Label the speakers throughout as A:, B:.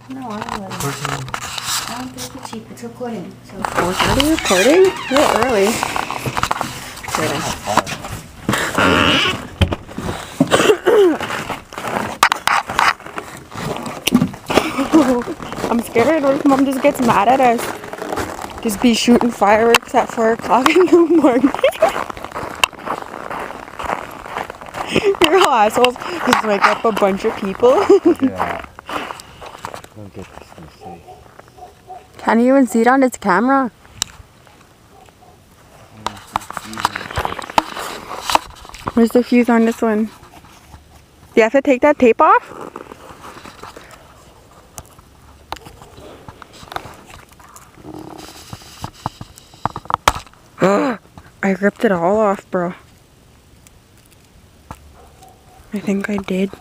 A: No, I don't let it. I don't think it's cheap. It's recording. So.
B: Oh, it's already recording? A little early. I'm scared. What if Mom just gets mad at us? Just be shooting fireworks at 4 o'clock in the morning. You're all assholes. Just wake up a bunch of people.
C: Yeah. Don't get this thing safe.
B: Can't even see it on its camera. Where's the fuse on this one? Do you have to take that tape off? I ripped it all off, bro. I think I did.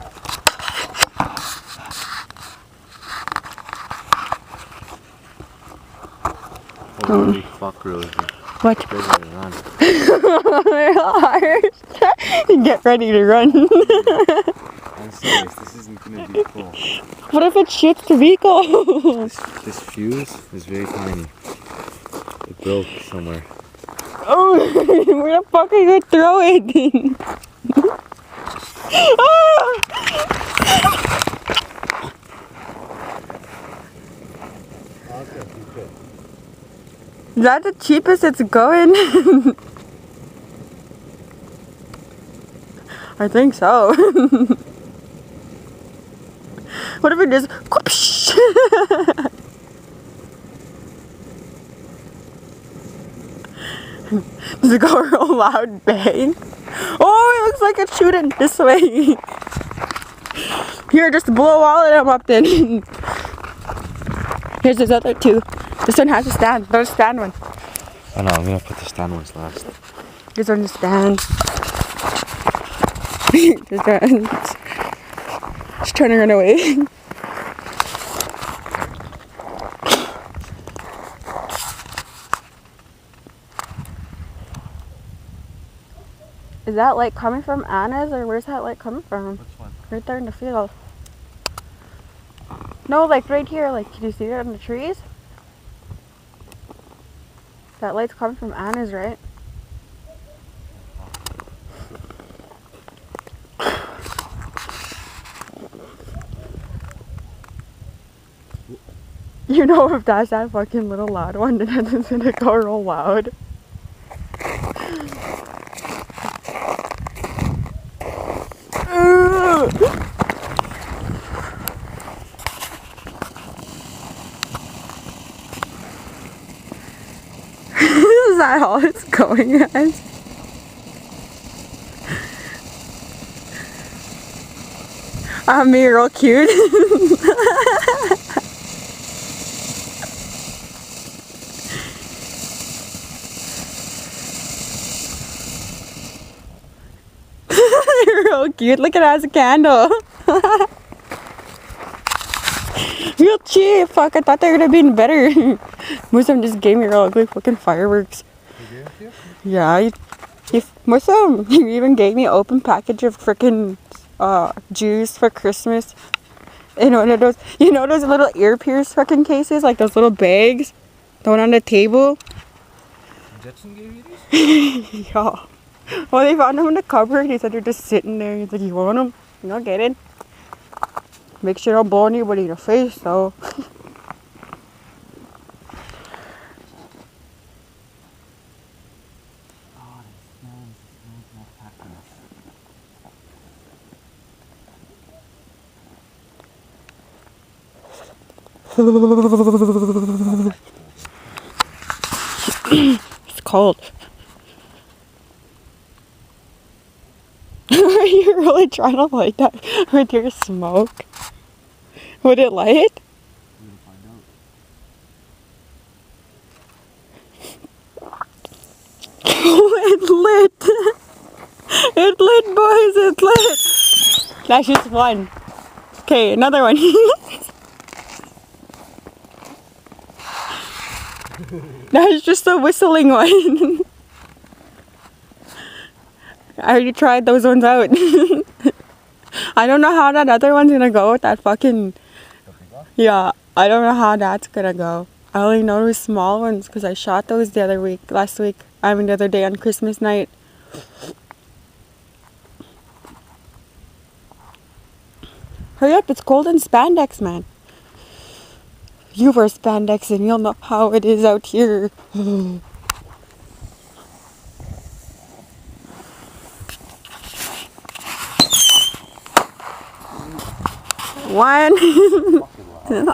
C: Holy fuck, Rosie.
B: What?
C: They're gonna run.
B: Get ready to run.
C: I'm serious, this isn't gonna be cool.
B: What if it shoots the vehicle?
C: This fuse is very tiny. It broke somewhere.
B: Oh, where the fuck are you gonna throw it? Is that the cheapest it's going? I think so. What if it just whoosh? Does it go real loud bang? Oh, it looks like it's shooting this way. Here, just blow all of them up then. Here's this other two. This one has a stand. There's a stand one.
C: Oh no, I'm gonna put the stand ones last.
B: This one is stand. This one. She's trying to run away. Is that light coming from Anna's or where's that light coming from?
C: Which one?
B: Right there in the field. No, like right here. Like, can you see it in the trees? That light's coming from Anna's, right? You know, if that's that fucking little loud one, then it's gonna go real loud. Is that all it's going as? Me real cute. You're real cute. Look at it as a candle. Real cheap. Fuck, I thought they would have been better. Muslim just gave me real ugly fucking fireworks. Yeah, most of them, he even gave me an open package of freaking juice for Christmas. And one of those, you know those little ear pierce fucking cases, like those little bags, the one on the table.
C: Jetson gave you these?
B: Yeah. Well, they found them in the cupboard. He said they're just sitting there. He's like, you want them? I'll get it. Make sure you don't blow anybody in the face, though. It's cold. Are you really trying to light that with your smoke? Would it light? It lit! It lit, boys! It lit! That's just one. Okay, another one. That's just a whistling one. I already tried those ones out. I don't know how that other one's gonna go with that fucking... Yeah, I don't know how that's gonna go. I only know those small ones because I shot those last week. I mean, the other day on Christmas night. Hurry up, it's cold in spandex, man. You wear spandex and you'll know how it is out here. One.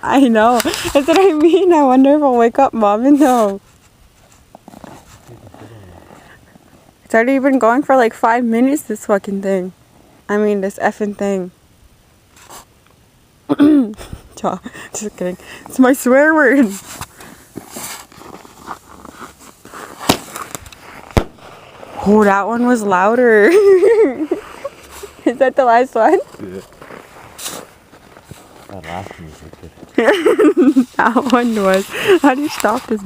B: I know. That's what I mean. I wonder if I'll wake up Mom and know. It's already been going for like 5 minutes, this fucking thing. I mean, this effing thing. Just kidding. It's my swear word. Oh, that one was louder. Is that the last one?
C: Yeah. That last one was wicked.
B: That one was. How do you stop this?